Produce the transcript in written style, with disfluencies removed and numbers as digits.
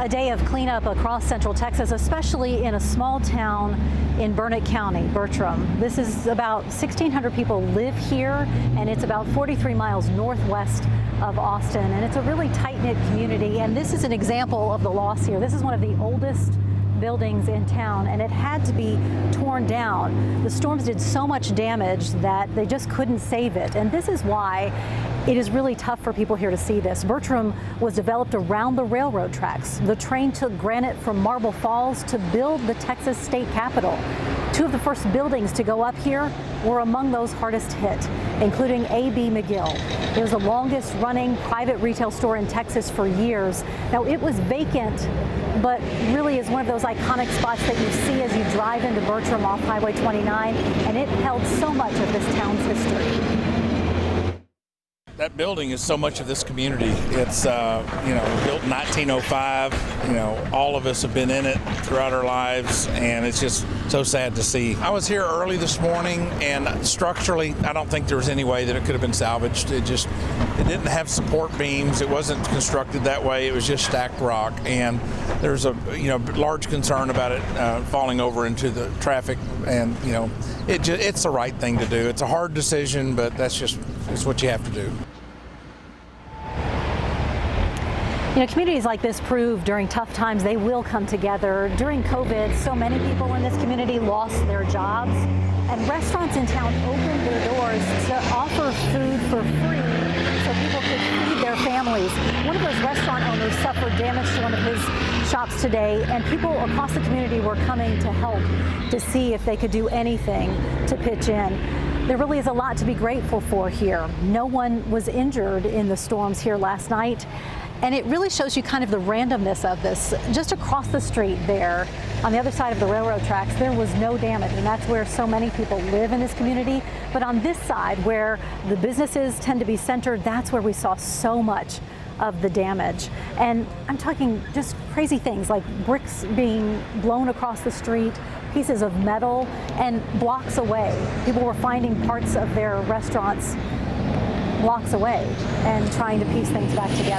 A day of cleanup across Central Texas, especially in a small town in Burnett County, Bertram. This is about 1,600 people live here, and it's about 43 miles northwest of Austin. And it's a really tight-knit community, and this is an example of the loss here. This is one of the oldest buildings in town, and it had to be torn down. The storms did so much damage that they just couldn't save it, and this is why it is really tough for people here to see this. Bertram was developed around the railroad tracks. The train took granite from Marble Falls to build the Texas state capitol. Two of the first buildings to go up here were among those hardest hit, including A.B. McGill. It was the longest running private retail store in Texas for years. Now, it was vacant, but really is one of those iconic spots that you see as you drive into Bertram off Highway 29, and it held so much of this town's history. That building is so much of this community. It's built in 1905. All of us have been in it throughout our lives, and it's just so sad to see. I was here early this morning, and structurally, I don't think there was any way that it could have been salvaged. It didn't have support beams. It wasn't constructed that way. It was just stacked rock, and there's a large concern about it falling over into the traffic, and it's the right thing to do. It's a hard decision, but it's what you have to do. Communities like this prove during tough times they will come together. During COVID, so many people in this community lost their jobs, and restaurants in town opened their doors to offer food for free so people could feed their families. One of those restaurant owners suffered damage to one of his shops today, and people across the community were coming to help to see if they could do anything to pitch in. There really is a lot to be grateful for here. No one was injured in the storms here last night, and it really shows you kind of the randomness of this. Just across the street there, on the other side of the railroad tracks, there was no damage, and that's where so many people live in this community. But on this side, where the businesses tend to be centered, that's where we saw so much of the damage. And I'm talking just crazy things like bricks being blown across the street, pieces of metal, and blocks away. People were finding parts of their restaurants blocks away and trying to piece things back together.